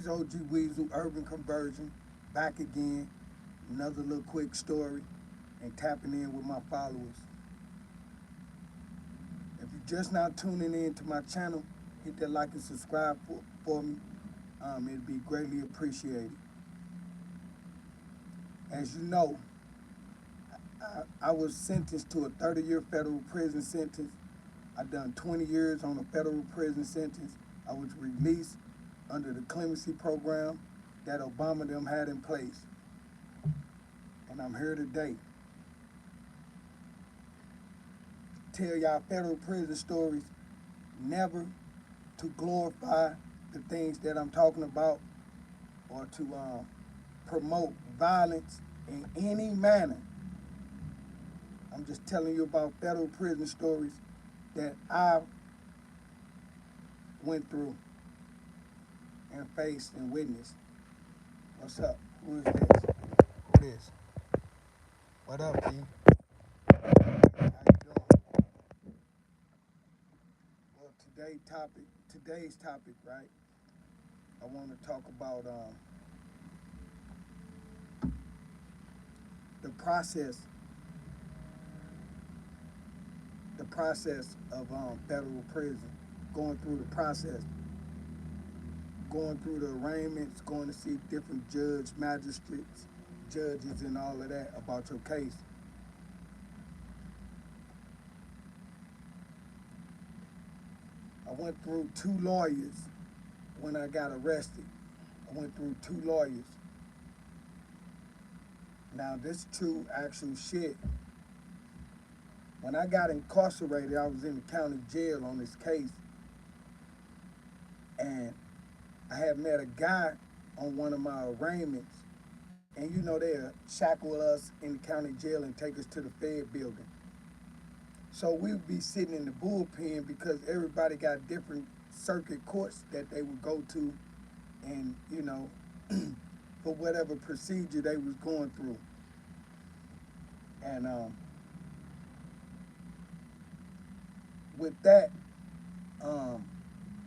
OG Weasel, Urban Conversion, back again. Another little quick story and tapping in with my followers. If you're just now tuning in to my channel, hit that like and subscribe for me. It'd be greatly appreciated. As you know, I was sentenced to a 30-year federal prison sentence. I done 20 years on a federal prison sentence. I was released under the clemency program that Obama them had in place. And I'm here today to tell y'all federal prison stories, never to glorify the things that I'm talking about or to promote violence in any manner. I'm just telling you about federal prison stories that I went through and faced and witnessed. What's up? Who is this? Who is? What up, D? How you doing? Well, today's topic, right? I want to talk about the process of federal prison, going through the process, going through the arraignments, going to see different magistrates, judges, and all of that about your case. I went through 2 lawyers when I got arrested. I went through 2 lawyers. Now, this true actual shit. When I got incarcerated, I was in the county jail on this case. And I had met a guy on one of my arraignments. And you know, they'll shackle us in the county jail and take us to the Fed building. So we would be sitting in the bullpen because everybody got different circuit courts that they would go to and, you know, for whatever procedure they was going through. And with that,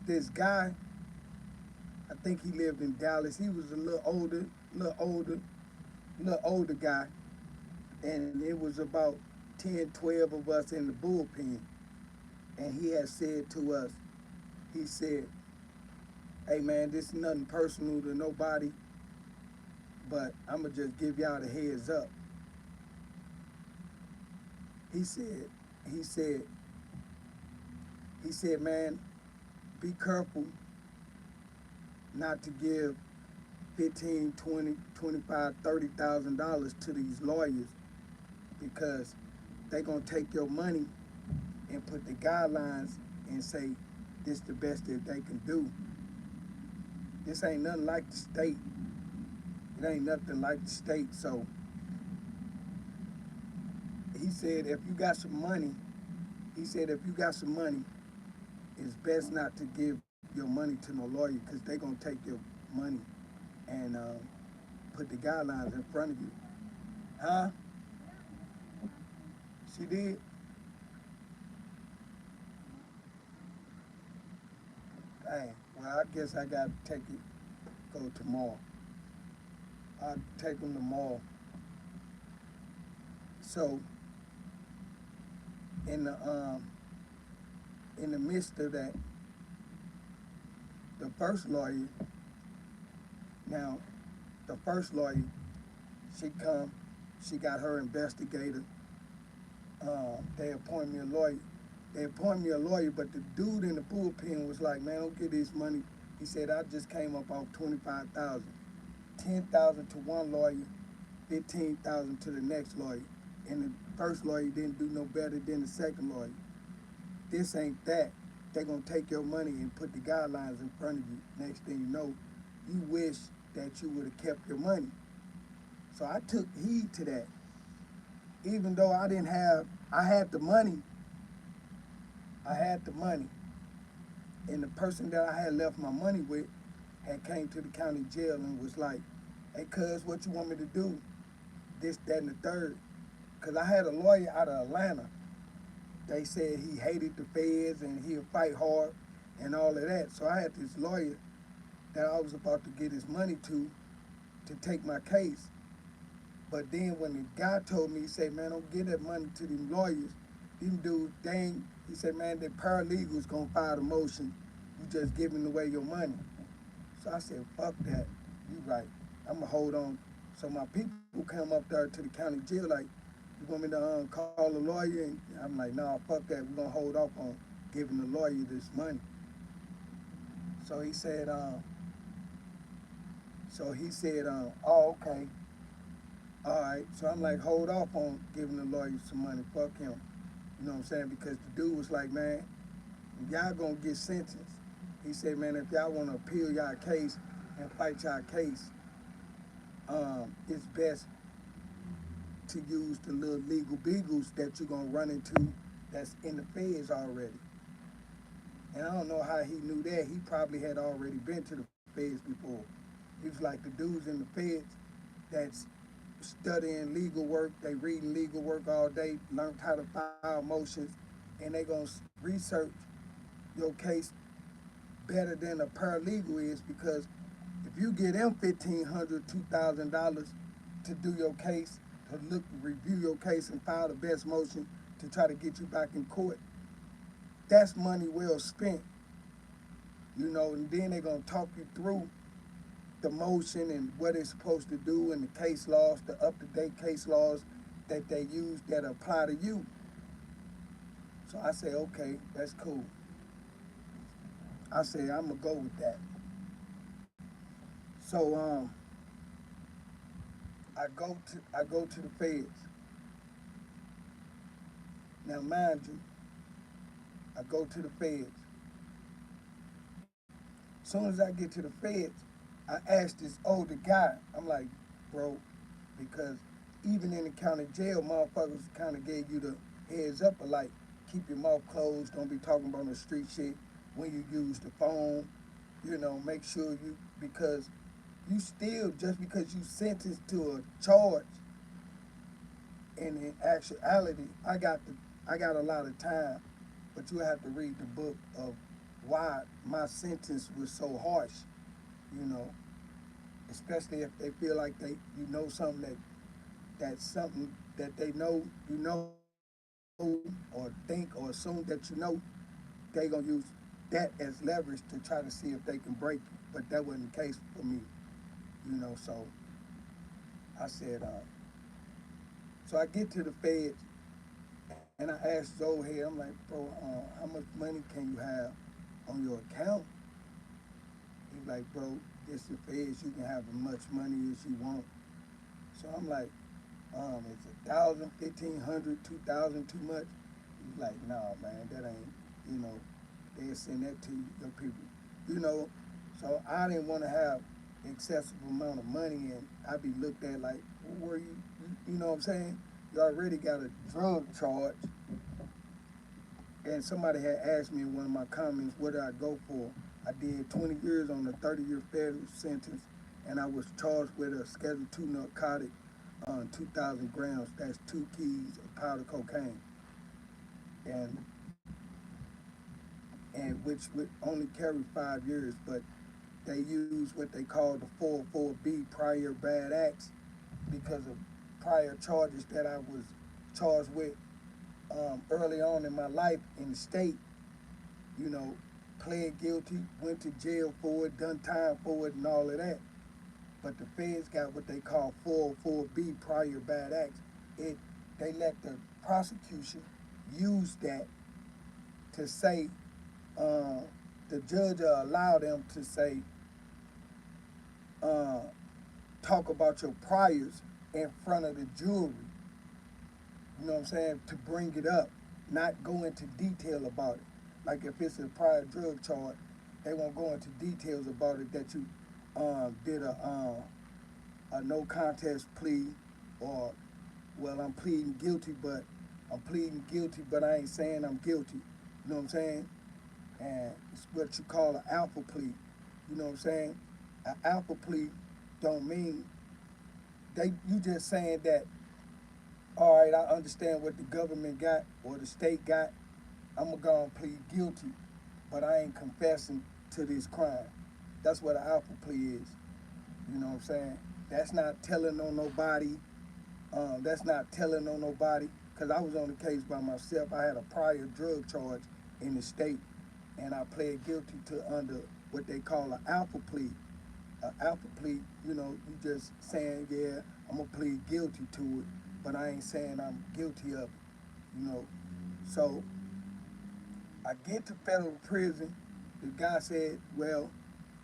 this guy, I think he lived in Dallas. He was a little older guy. And it was about 10, 12 of us in the bullpen. And he had said to us, he said, hey man, this is nothing personal to nobody, but I'ma just give y'all the heads up. He said, man, be careful not to give 15, 20, 25, $30,000 to these lawyers because they gonna take your money and put the guidelines and say this the best that they can do. This ain't nothing like the state. It ain't nothing like the state. So he said, if you got some money, it's best not to give your money to no lawyer because they gonna take your money and put the guidelines in front of you. Huh? She did? Dang, well, I guess I gotta go tomorrow. I'll take them tomorrow. So, in the midst of that, the first lawyer, she got her investigator. They appoint me a lawyer. But the dude in the bullpen was like, man, don't get this money. He said, I just came up off 25,000. 10,000 to one lawyer, 15,000 to the next lawyer. And the first lawyer didn't do no better than the second lawyer. This ain't that. They're gonna take your money and put the guidelines in front of you. Next thing you know, you wish that you would have kept your money. So I took heed to that. Even though I had the money. And the person that I had left my money with had came to the county jail and was like, hey, cuz, what you want me to do? This, that, and the third. Because I had a lawyer out of Atlanta. They said he hated the feds and he'll fight hard and all of that. So I had this lawyer that I was about to get his money to take my case. But then when the guy told me, he said, man, don't give that money to them lawyers. Them dudes, they ain't, he said, man, the paralegals gonna file the motion. You just giving away your money. So I said, fuck that. You right. I'm gonna hold on. So my people come up there to the county jail like, you want me to call a lawyer? And I'm like, nah, fuck that. We're gonna hold off on giving the lawyer this money. So he said, oh, okay. All right. So I'm like, hold off on giving the lawyer some money. Fuck him. You know what I'm saying? Because the dude was like, man, y'all gonna get sentenced. He said, man, if y'all wanna appeal y'all case and fight y'all case, it's best to use the little legal beagles that you're gonna run into that's in the feds already. And I don't know how he knew that. He probably had already been to the feds before. He was like the dudes in the feds that's studying legal work, they reading legal work all day, learned how to file motions, and they gonna research your case better than a paralegal is, because if you get them $1,500, $2,000 to do your case, to look, review your case and file the best motion to try to get you back in court, that's money well spent, you know. And then they're gonna talk you through the motion and what it's supposed to do and the case laws, the up-to-date case laws that they use that apply to you. So I say, okay, that's cool. I say, I'm gonna go with that. So I go to the feds. Now mind you, I go to the feds. As soon as I get to the feds, I asked this older guy, I'm like, bro, because even in the county jail, motherfuckers kind of gave you the heads up of like, keep your mouth closed, don't be talking about no street shit when you use the phone, you know, make sure you, because you still, just because you sentenced to a charge, and in actuality, I got a lot of time, but you have to read the book of why my sentence was so harsh, you know, especially if they feel like you know something that's something that they know you know or think or assume that you know, they gonna use that as leverage to try to see if they can break you. But that wasn't the case for me, you know. So I said, so I get to the feds and I asked Joe here, I'm like, bro, how much money can you have on your account? He's like, bro, this the feds, you can have as much money as you want. So I'm like, it's 1,000, 1,500, 2,000 too much? He's like, nah, man, that ain't, you know, they'll send that to your people, you know. So I didn't want to have excessive amount of money and I'd be looked at like, where you know what I'm saying? You already got a drug charge. And somebody had asked me in one of my comments, what did I go for? I did 20 years on a 30-year federal sentence, and I was charged with a Schedule II narcotic, 2,000 grams. That's 2 keys of powder cocaine, and which would only carry 5 years. But they use what they call the 404B, prior bad acts, because of prior charges that I was charged with early on in my life in the state, you know, pled guilty, went to jail for it, done time for it and all of that. But the feds got what they call 404B, prior bad acts. They let the prosecution use that to say, the judge will allow them to say, uh, talk about your priors in front of the jury. You know what I'm saying? To bring it up, not go into detail about it. Like if it's a prior drug charge, they won't go into details about it that you did a no contest plea, or, well, I'm pleading guilty, but I ain't saying I'm guilty. You know what I'm saying? And it's what you call an alpha plea. You know what I'm saying? An alpha plea don't mean you just saying that, all right, I understand what the government got or the state got. I'm gonna go and plead guilty, but I ain't confessing to this crime. That's what an alpha plea is. You know what I'm saying? That's not telling on nobody. That's not telling on nobody. Because I was on the case by myself. I had a prior drug charge in the state, and I pled guilty to under what they call an alpha plea. An alpha plea, you know, you just saying, yeah, I'm gonna plead guilty to it, but I ain't saying I'm guilty of it, you know. So I get to federal prison. The guy said, well,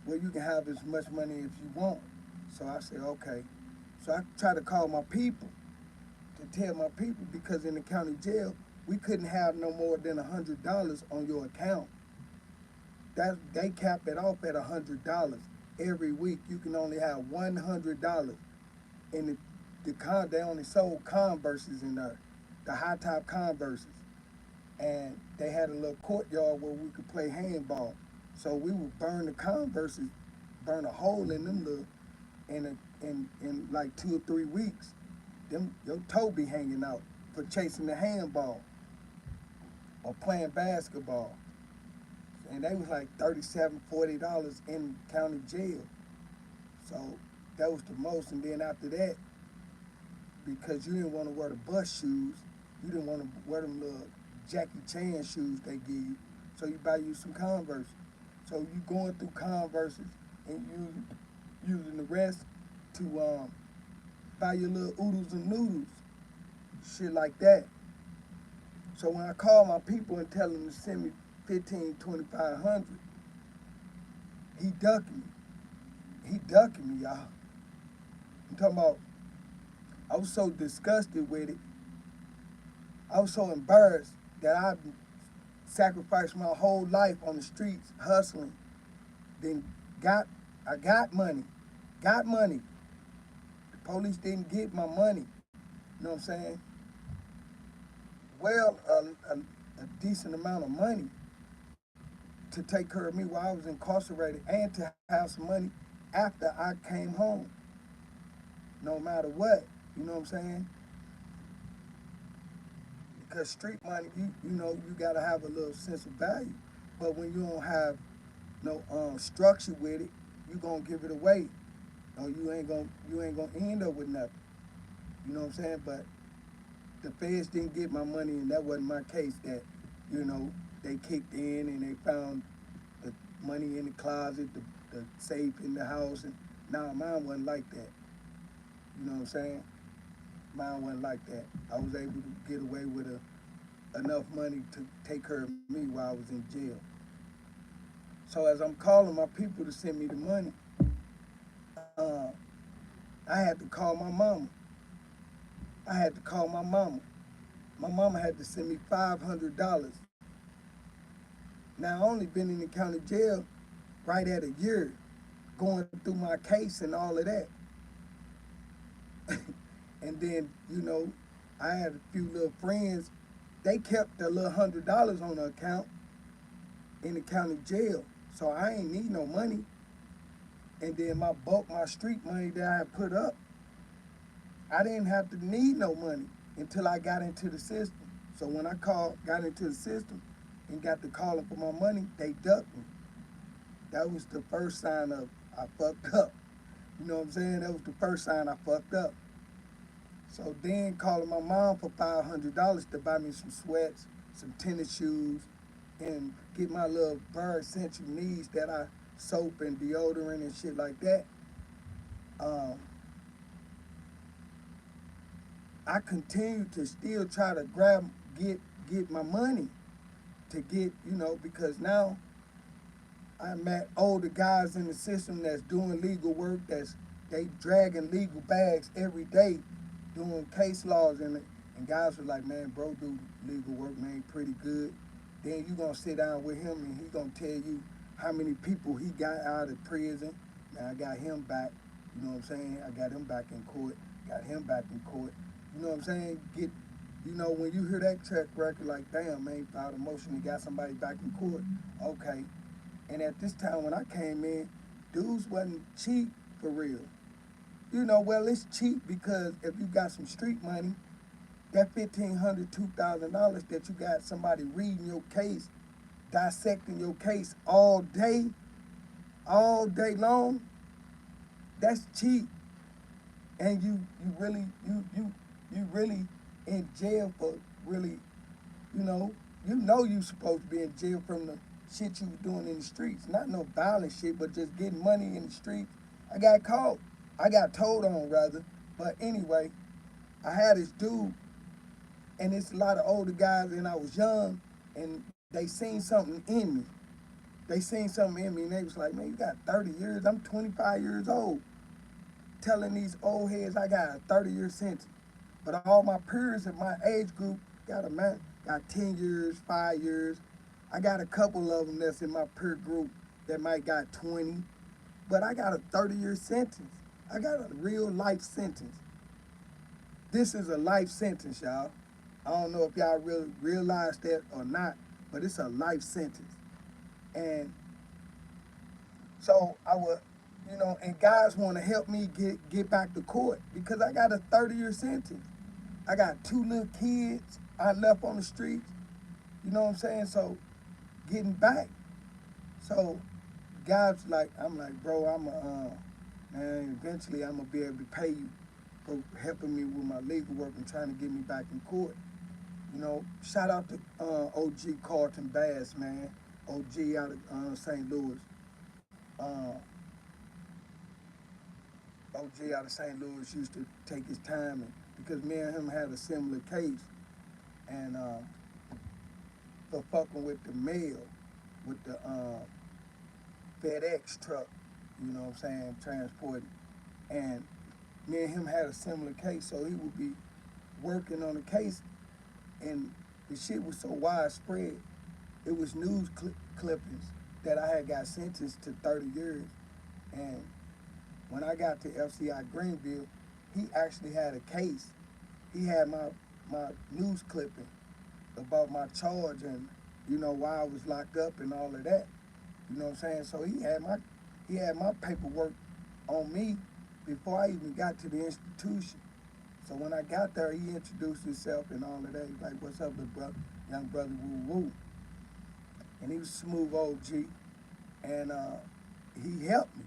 you can have as much money as you want. So I said, okay. So I tried to call my people to tell my people, because in the county jail, we couldn't have no more than $100 on your account. That they cap it off at $100 every week. You can only have $100. And they only sold Converses in there, the high top Converses. And they had a little courtyard where we could play handball. So we would burn the Converses, burn a hole in them little, in like 2 or 3 weeks. Your toe be hanging out for chasing the handball or playing basketball. And they was like $37, $40 in county jail. So that was the most. And then after that, because you didn't want to wear the bus shoes, you didn't want to wear them little Jackie Chan shoes they give you, so you buy you some Converse. So you going through Converses and using the rest to buy your little oodles and noodles, shit like that. So when I call my people and tell them to send me 15, 2,500, he ducking me. He ducking me, y'all. I'm talking about, I was so disgusted with it. I was so embarrassed that I sacrificed my whole life on the streets hustling. Then I got money. The police didn't get my money. You know what I'm saying? Well, a decent amount of money to take care of me while I was incarcerated, and to have some money after I came home. No matter what, you know what I'm saying? Because street money, you know, you gotta have a little sense of value. But when you don't have no structure with it, you gonna give it away. Or you ain't gonna end up with nothing. You know what I'm saying? But the feds didn't get my money, and that wasn't my case. That, you know, they kicked in and they found the money in the closet, the safe in the house, and nah, mine wasn't like that. You know what I'm saying? Mine wasn't like that. I was able to get away with enough money to take care of me while I was in jail. So as I'm calling my people to send me the money, uh, I had to call my mama. My mama had to send me $500. Now, I only been in the county jail right at a year, going through my case and all of that. And then, you know, I had a few little friends. They kept their little $100 on the account in the county jail. So I ain't need no money. And then my street money that I had put up, I didn't have to need no money until I got into the system. So when I got into the system and got to calling for my money, they ducked me. That was the first sign of I fucked up. You know what I'm saying? That was the first sign I fucked up. So then calling my mom for $500 to buy me some sweats, some tennis shoes, and get my little bare essential needs that I soap and deodorant and shit like that. I continued to still try to get my money to get, you know, because now I met older guys in the system that's doing legal work, they dragging legal bags every day, doing case laws, and guys were like, man, bro do legal work, man, pretty good. Then you gonna sit down with him and he gonna tell you how many people he got out of prison. Now I got him back, you know what I'm saying? I got him back in court, got him back in court. You know what I'm saying? You know, when you hear that check record, like, damn, man, filed a motion and got somebody back in court, okay. And at this time when I came in, dudes wasn't cheap for real. You know, well, it's cheap because if you got some street money, that $1,500, $2,000 that you got somebody reading your case, dissecting your case all day, all day long, that's cheap. And you really in jail for really, you supposed to be in jail from the shit you was doing in the streets. Not no violent shit, but just getting money in the streets. I got caught. I got told on rather. But anyway, I had this dude, and it's a lot of older guys, and I was young, and they seen something in me. They seen something in me, and they was like, man, you got 30 years. I'm 25 years old. Telling these old heads I got a 30-year sentence. But all my peers in my age group got 10 years, 5 years. I got a couple of them that's in my peer group that might got 20. But I got a 30-year sentence. I got a real life sentence. This is a life sentence, y'all. I don't know if y'all really realize that or not, but it's a life sentence. And so I would, and guys want to help me get back to court because I got a 30-year sentence. I got 2 little kids I left on the streets. You know what I'm saying? So getting back. So guys I'm like, bro, man, eventually I'm gonna be able to pay you for helping me with my legal work and trying to get me back in court. Shout out to OG Carlton Bass, man. OG out of St. Louis. Uh, OG out of St. Louis used to take his time because me and him had a similar case, and for fucking with the mail, with the FedEx truck, you know what I'm saying, transporting. And me and him had a similar case, so he would be working on a case, and the shit was so widespread. It was news clippings that I had got sentenced to 30 years. And when I got to FCI Greenville, he actually had a case. He had my news clipping about my charge and, why I was locked up and all of that. You know what I'm saying? So he had my paperwork on me before I even got to the institution. So when I got there, he introduced himself and all of that. He's like, what's up, little brother? Young brother, woo woo. And he was smooth OG. And he helped me.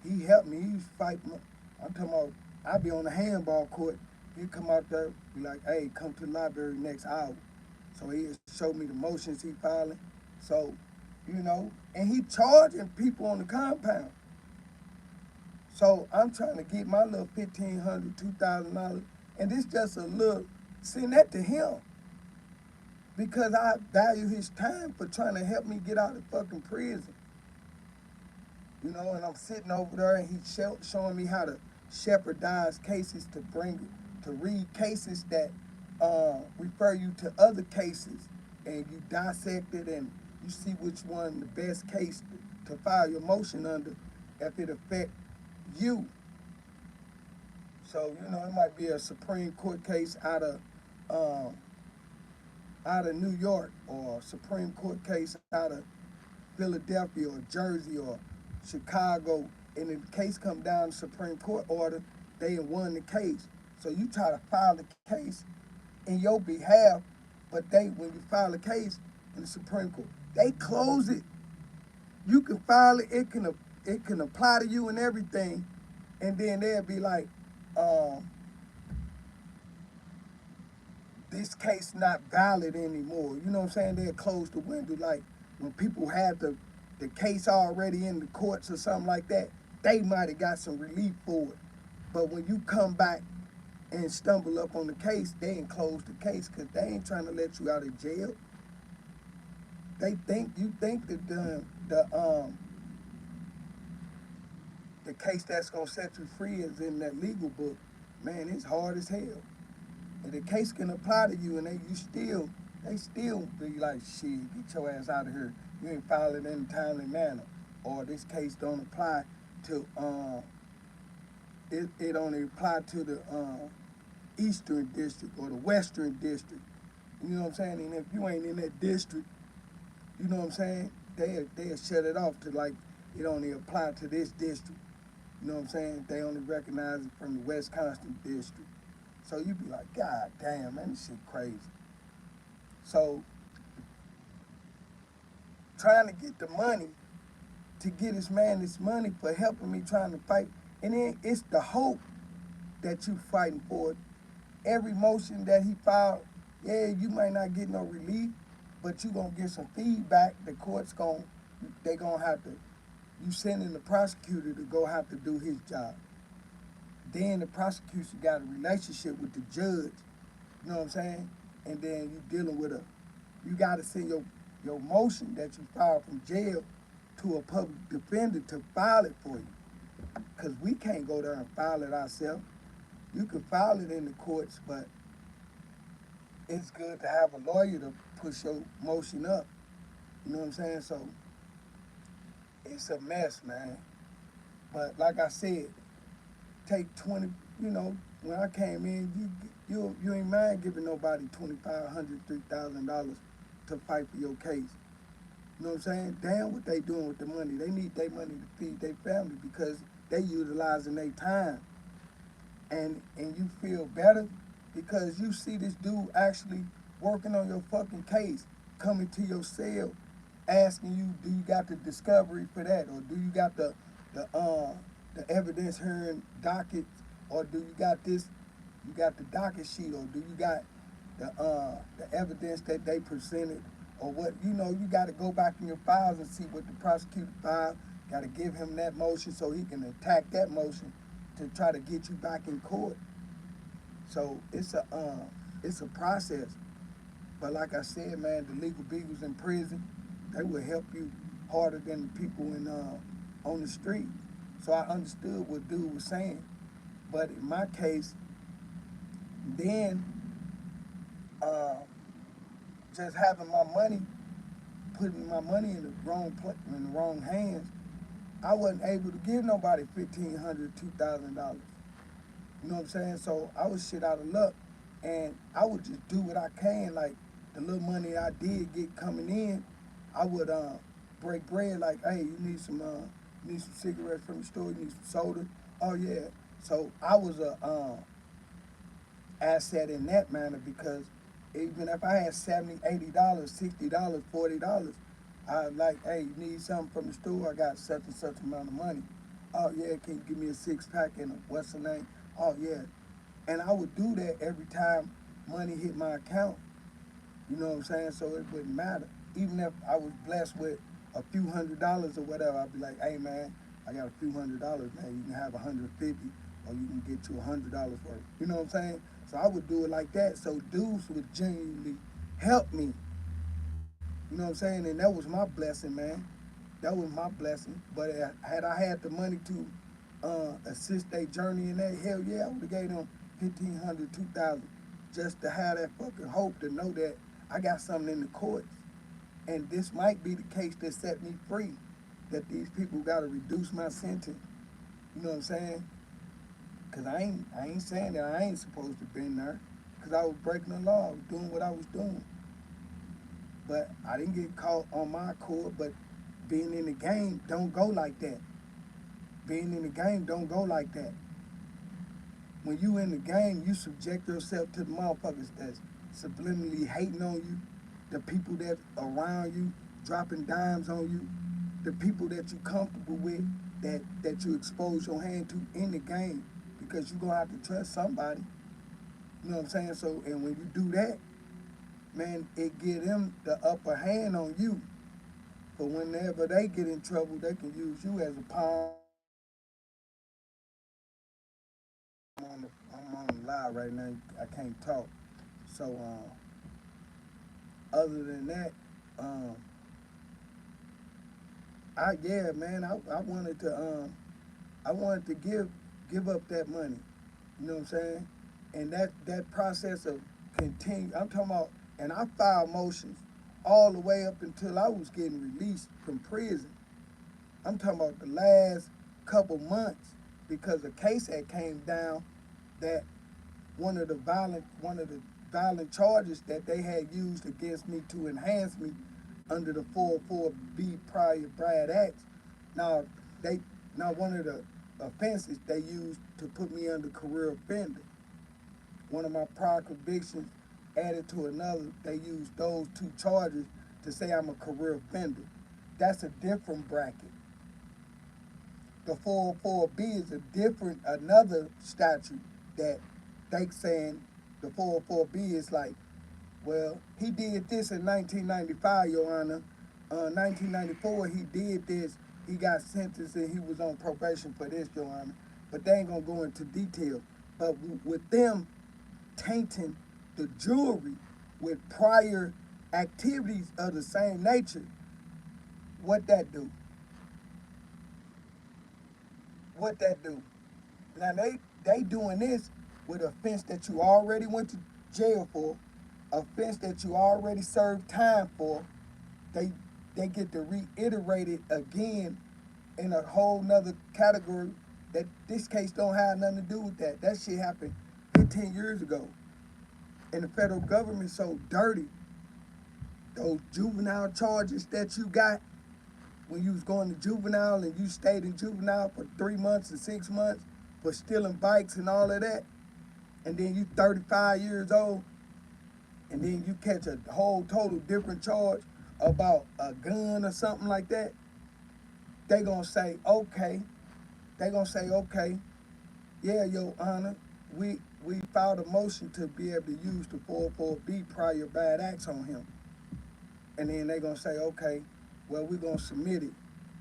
He helped me. He was fighting. I'm talking about, I'd be on the handball court. He'd come out there, be like, hey, come to the library next hour. So he showed me the motions he filing. So, and he charging people on the compound. So I'm trying to get my little $1,500, $2,000, and this just a little, send that to him. Because I value his time for trying to help me get out of fucking prison. And I'm sitting over there and he's showing me how to shepherdize cases to read cases that refer you to other cases, and you dissect it and you see which one the best case to file your motion under if it affect you. So, it might be a Supreme Court case out of New York, or a Supreme Court case out of Philadelphia or Jersey or Chicago, and if the case come down to Supreme Court order, they won the case. So you try to file the case in your behalf, but when you file a case in the Supreme Court, they close it. You can file it, it can apply to you and everything, and then they'll be like, this case not valid anymore. You know what I'm saying? They'll close the window. Like when people have the case already in the courts or something like that, they might have got some relief for it. But when you come back and stumble up on the case, they ain't closed the case because they ain't trying to let you out of jail. You think that the case that's gonna set you free is in that legal book. Man, it's hard as hell. And the case can apply to you, and they still be like, shit, get your ass out of here. You ain't filed it in a timely manner, or this case don't apply to it only apply to the Eastern District or the Western District. You know what I'm saying? And if you ain't in that district, you know what I'm saying? They'll shut it off to like it only apply to this district. You know what I'm saying? They only recognize it from the Wisconsin district. So you be like, God damn, man, this shit crazy. So trying to get the money to get this man this money for helping me trying to fight. And then it's the hope that you fighting for. Every motion that he filed, yeah, you might not get no relief, but you gonna get some feedback. The court's they gonna have to, you sending the prosecutor to go have to do his job. Then the prosecution got a relationship with the judge, you know what I'm saying? And then you dealing with you gotta send your motion that you filed from jail to a public defender to file it for you. Cause we can't go there and file it ourselves. You can file it in the courts, but it's good to have a lawyer to push your motion up. You know what I'm saying? So it's a mess, man. But like I said, take 20, you know, when I came in, you ain't mind giving nobody $2,500, $3,000 to fight for your case. You know what I'm saying? Damn what they doing with the money. They need their money to feed their family because they utilizing their time. And you feel better because you see this dude actually working on your fucking case, coming to your cell, asking you, do you got the discovery for that, or do you got the evidence hearing docket, or do you got this, you got the docket sheet, or do you got the evidence that they presented, or what, you know, you got to go back in your files and see what the prosecutor filed. Got to give him that motion so he can attack that motion to try to get you back in court. So it's a process. But like I said, man, the legal beagles in prison, they will help you harder than the people on the street. So I understood what dude was saying. But in my case, then just having my money, putting my money in the wrong hands, I wasn't able to give nobody $1,500, $2,000. You know what I'm saying? So I was shit out of luck, and I would just do what I can. Like the little money I did get coming in, I would break bread. Like, hey, you need some cigarettes from the store. You need some soda. Oh yeah. So I was a asset in that manner because even if I had $70, $80, $60, $40, I like, hey, you need something from the store? I got such and such amount of money. Oh yeah, can you give me a 6-pack and what's the name? Oh yeah. And I would do that every time money hit my account. You know what I'm saying? So it wouldn't matter. Even if I was blessed with a few $100s or whatever, I'd be like, hey man, I got a few $100, man. You can have 150 or you can get you $100 worth. You know what I'm saying? So I would do it like that. So dudes would genuinely help me. You know what I'm saying? And that was my blessing, man. That was my blessing. But had I had the money to assist their journey in that, hell yeah, I would have gave them 1,500, 2,000, just to have that fucking hope to know that I got something in the courts. And this might be the case that set me free, that these people got to reduce my sentence. You know what I'm saying? Because I ain't saying that I ain't supposed to been there, because I was breaking the law, I was doing what I was doing. But I didn't get caught on my accord, but being in the game don't go like that. Being in the game don't go like that. When you in the game, you subject yourself to the motherfuckers that's subliminally hating on you, the people that around you, dropping dimes on you, the people that you comfortable with, that you expose your hand to in the game, because you're gonna have to trust somebody. You know what I'm saying? So, and when you do that, man, it give them the upper hand on you. But whenever they get in trouble, they can use you as a pawn. I'm on the live right now. I can't talk. So, other than that, um, yeah, man, I wanted to give up that money. You know what I'm saying? And that process of continue, I'm talking about, and I filed motions all the way up until I was getting released from prison. I'm talking about the last couple months, because a case had came down that one of the violent charges that they had used against me to enhance me under the 404B prior Brad Acts. Now they now one of the offenses they used to put me under career offender. One of my prior convictions added to another, they used those two charges to say I'm a career offender. That's a different bracket. The 404B is a different, another statute that they saying the 404B is like, well, he did this in 1995, Your Honor. 1994, he did this. He got sentenced and he was on probation for this, Your Honor. But they ain't gonna go into detail. But with them tainting the jury with prior activities of the same nature, what that do? What that do? Now they doing this with offense that you already went to jail for, offense that you already served time for. They they get to reiterate it again in a whole nother category that this case don't have nothing to do with that. That shit happened 15 years ago. And the federal government so dirty. Those juvenile charges that you got when you was going to juvenile and you stayed in juvenile for 3 months and 6 months for stealing bikes and all of that, and then you 35 years old, and then you catch a whole total different charge about a gun or something like that, they gonna say, okay, yeah, Your Honor, we filed a motion to be able to use the 404B prior bad acts on him. And then they gonna say, okay, well, we're gonna submit it,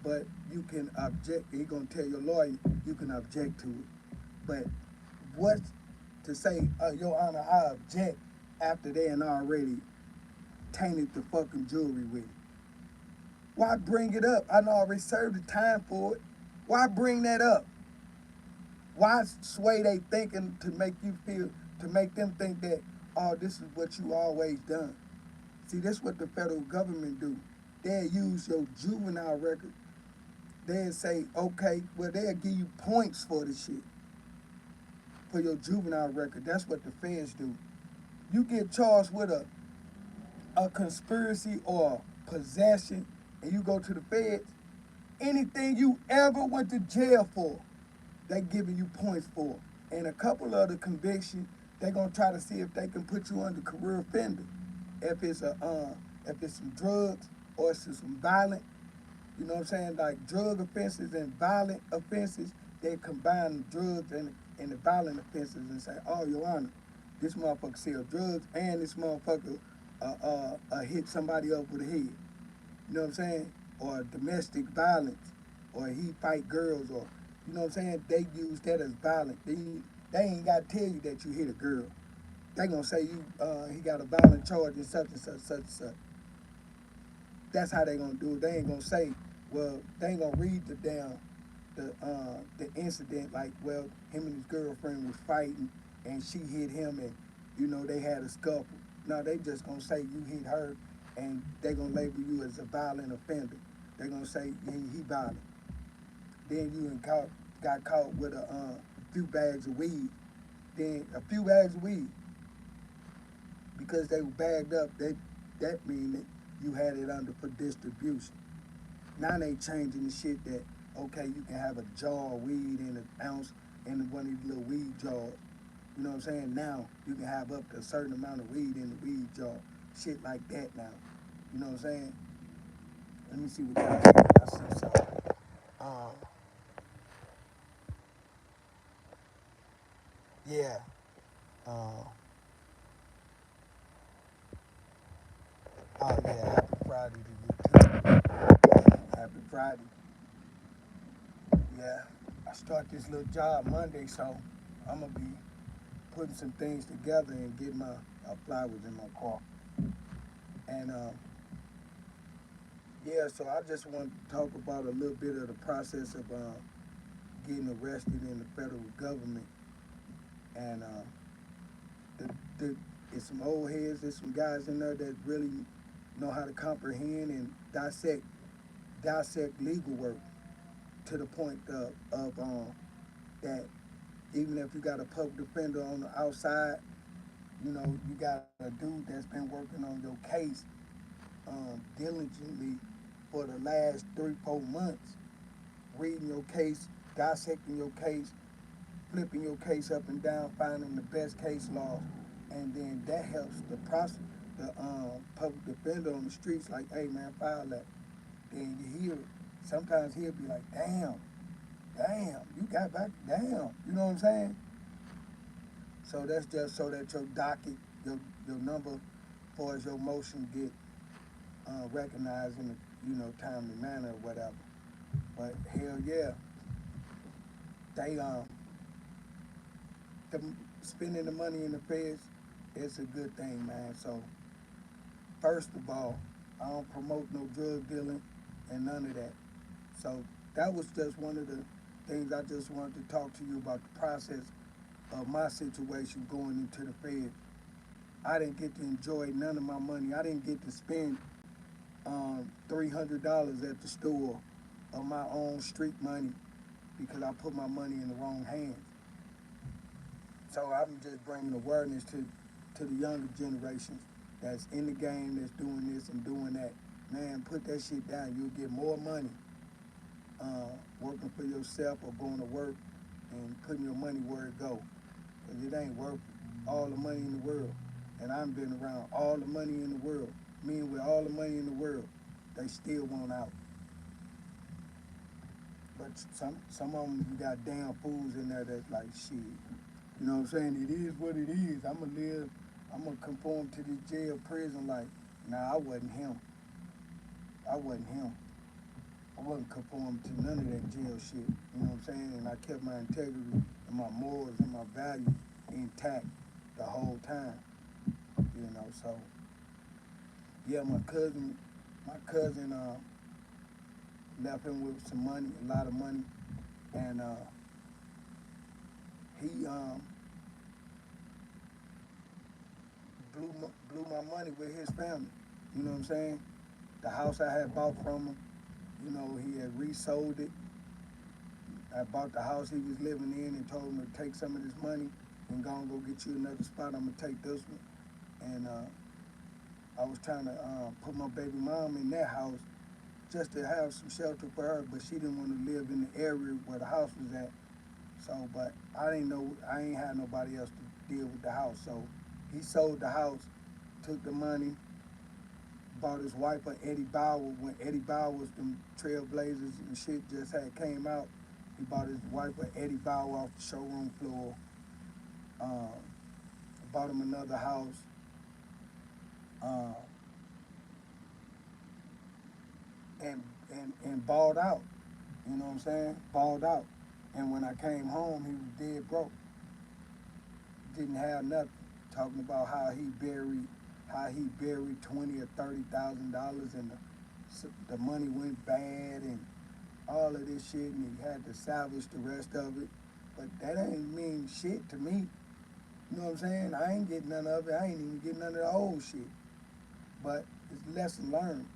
but you can object. He gonna tell your lawyer you can object to it. But what to say, Your Honor, I object after they and already tainted the fucking jewelry with it? Why bring it up? I already served the time for it. Why bring that up? Why sway they thinking to make you feel, to make them think that, oh, this is what you always done? See, that's what the federal government do. They'll use your juvenile record. They'll say, okay, well, they'll give you points for the shit, for your juvenile record. That's what the feds do. You get charged with a conspiracy or possession, and you go to the feds, anything you ever went to jail for, they giving you points for. And a couple of the convictions, they gonna try to see if they can put you under career offender. If it's some drugs or it's some violent, you know what I'm saying, like drug offenses and violent offenses, they combine the drugs and the violent offenses and say, oh, Your Honor, this motherfucker sell drugs and this motherfucker hit somebody up with a head. You know what I'm saying? Or domestic violence, or he fight girls, or, you know what I'm saying? They use that as violent. They ain't got to tell you that you hit a girl. They gonna say he got a violent charge and such and such, such and such. That's how they gonna do it. They ain't gonna say, well, they ain't gonna read the incident like, well, him and his girlfriend was fighting and she hit him and, you know, they had a scuffle. No, they just gonna say you hit her and they gonna label you as a violent offender. They gonna say he violent. Then you got caught with a few bags of weed. Then a few bags of weed, because they were bagged up, that mean that you had it under for distribution. Now they changing the shit that, okay, you can have a jar of weed and an ounce in one of these little weed jars. You know what I'm saying? Now you can have up to a certain amount of weed in the weed jar. Shit like that now. You know what I'm saying? Let me see what y'all see. I see something. Um, yeah. Uh, oh yeah, happy Friday to you too. Happy Friday. Yeah. I start this little job Monday, so I'm gonna be putting some things together and getting my flowers in my car. And yeah, so I just want to talk about a little bit of the process of getting arrested in the federal government. And the, the, it's some old heads, there's some guys in there that really know how to comprehend and dissect legal work to the point of that even if you got a public defender on the outside, you know, you got a dude that's been working on your case diligently for the last 3-4 months, reading your case, dissecting your case, flipping your case up and down, finding the best case law, and then that helps the public defender on the streets like, hey man, file that. Then you hear it. Sometimes he'll be like, damn, Damn, you got back, damn. You know what I'm saying? So that's just so that your docket, your number, as far as your motion get recognized in a timely manner or whatever. But hell yeah, they the, spending the money in the feds, it's a good thing, man. So first of all, I don't promote no drug dealing and none of that. So that was just one of the things I just wanted to talk to you about the process of my situation going into the Fed. I didn't get to enjoy none of my money. I didn't get to spend $300 at the store of my own street money because I put my money in the wrong hands. So I'm just bringing awareness to the younger generations that's in the game, that's doing this and doing that. Man, put that shit down. You'll get more money working for yourself or going to work and putting your money where it go. Because it ain't worth all the money in the world. And I've been around all the money in the world. Men with all the money in the world, they still want out. But some of them, you got damn fools in there that's like, shit. You know what I'm saying? It is what it is. I'm gonna conform to this jail prison life. Nah, I wasn't him. I wasn't him. I wasn't conforming to none of that jail shit. You know what I'm saying? And I kept my integrity and my morals and my values intact the whole time. You know, so yeah, my cousin left him with some money, a lot of money, and he blew my money with his family. You know what I'm saying? The house I had bought from him, he had resold it. I bought the house he was living in and told him to take some of this money and go get you another spot. I'm gonna take this one. And I was trying to put my baby mom in that house just to have some shelter for her, but she didn't want to live in the area where the house was at. So, but I didn't know, I ain't had nobody else to deal with the house. So he sold the house, took the money, bought his wife a Eddie Bauer when Eddie Bauer's them Trailblazers and shit just had came out. He bought his wife a Eddie Bauer off the showroom floor. Uh, Bought him another house. Uh, and balled out. You know what I'm saying? Balled out. And when I came home, he was dead broke. Didn't have nothing. Talking about how he buried $20,000 or $30,000 and the money went bad and all of this shit, and he had to salvage the rest of it. But that ain't mean shit to me. You know what I'm saying? I ain't getting none of it. I ain't even getting none of the old shit. But it's lesson learned.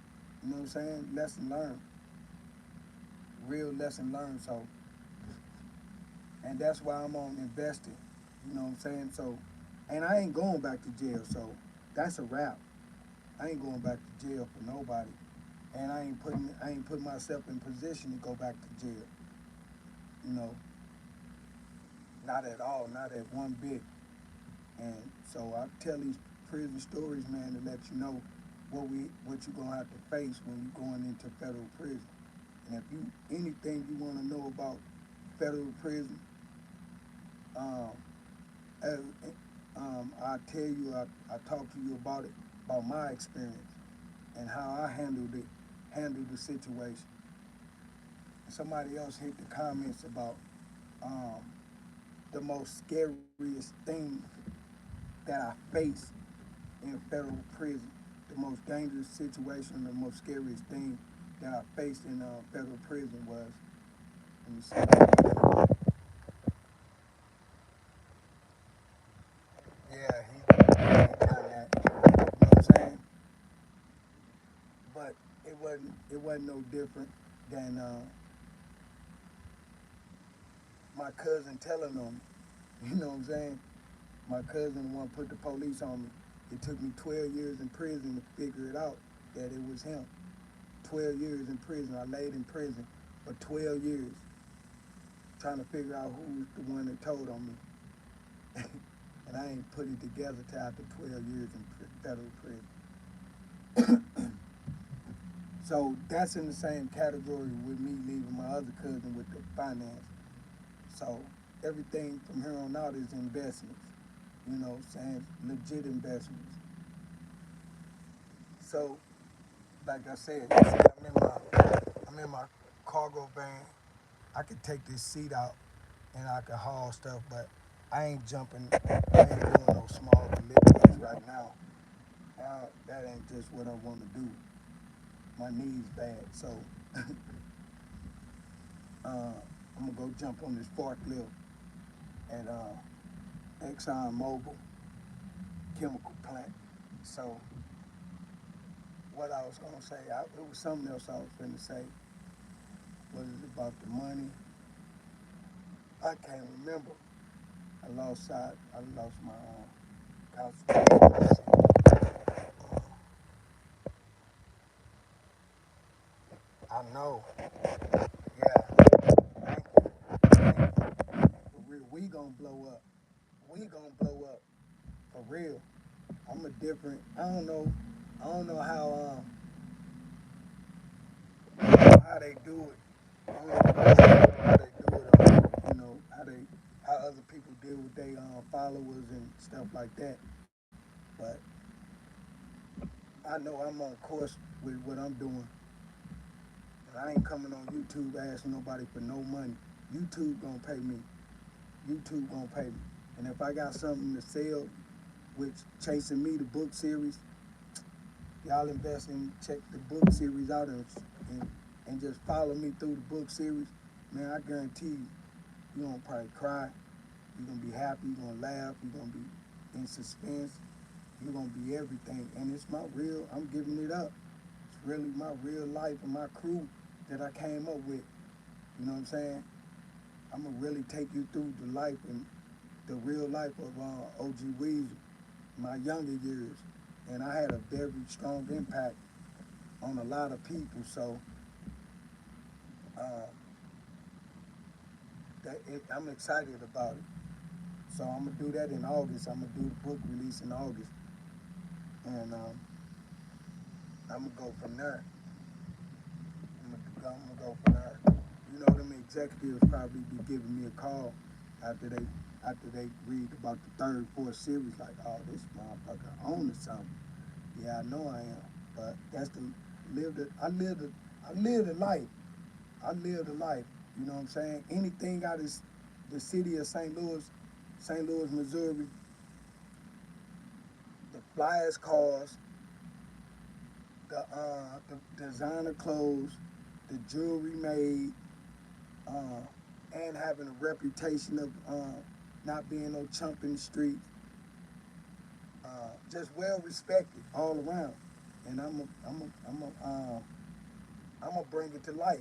You know what I'm saying? Lesson learned. Real lesson learned. So, and that's why I'm on investing. You know what I'm saying? So, and I ain't going back to jail. So, that's a wrap. I ain't going back to jail for nobody. And I ain't putting myself in position to go back to jail. You know, not at all, not at one bit. And so I tell these prison stories, man, to let you know what you're gonna have to face when you're going into federal prison. And if you anything you want to know about federal prison, um, as, I tell you, I talk to you about it, about my experience and how I handled the situation. Somebody else hit the comments about um, the most scariest thing that I faced in federal prison, the most dangerous situation, the most scariest thing that I faced in federal prison was, let me see. Yeah, he done that. You know what I'm saying? But it wasn't no different than my cousin telling on me. You know what I'm saying? My cousin the one put the police on me. It took me 12 years in prison to figure it out that it was him. 12 years in prison. I laid in prison for 12 years trying to figure out who was the one that told on me. And I ain't put it together till after 12 years in federal prison. So that's in the same category with me leaving my other cousin with the finance. So everything from here on out is investments. You know, saying legit investments. So, like I said, you see, I'm in my cargo van. I could take this seat out and I could haul stuff, but I ain't jumping. I ain't doing no small deliveries right now. That ain't just what I want to do. My knees bad, so I'm gonna go jump on this forklift at Exxon Mobil chemical plant. So what I was gonna say, it was something else I was gonna say. Was it about the money? I can't remember. I lost sight. I lost my concentration. I know. Yeah. Thank you. Thank you. For real, we gonna blow up. We gonna blow up. For real. I'm a different. I don't know. I don't know how they do it. I don't know how they do it. How other people deal with their followers and stuff like that. But I know I'm on course with what I'm doing. And I ain't coming on YouTube asking nobody for no money. YouTube gonna pay me. YouTube gonna pay me. And if I got something to sell, which Chasing Me, the book series, y'all invest in, check the book series out and just follow me through the book series. Man, I guarantee you, you're gonna probably cry. You're gonna be happy. You're gonna laugh. You're gonna be in suspense. You're gonna be everything. And it's my real, I'm giving it up. It's really my real life and my crew that I came up with. You know what I'm saying? I'm gonna really take you through the life and the real life of OG Weezy, my younger years. And I had a very strong impact on a lot of people. So uh, I'm excited about it. So I'm gonna do that in August. I'm gonna do the book release in August, and I'm gonna go from there. I'm gonna go from there. You know, them executives probably be giving me a call after they read about the third, fourth series. Like, oh, this motherfucker owning something. Yeah, I know I am, but that's the live the I live the I live the life. I live the life. You know what I'm saying? Anything out of the city of St. Louis, Missouri, the flyest cars, the designer clothes, the jewelry made, uh, and having a reputation of not being no chump in the street, just well respected all around. And I'm gonna bring it to life.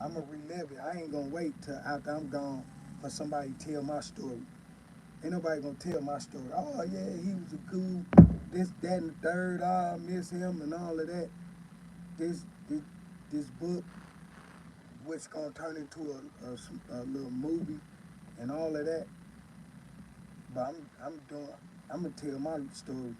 I'm gonna relive it. I ain't gonna wait till after I'm gone for somebody to tell my story. Ain't nobody gonna tell my story. Oh yeah, he was a cool, this, that, and the third. I miss him and all of that. This this this book, which gonna turn into a little movie and all of that. But I'm gonna tell my story.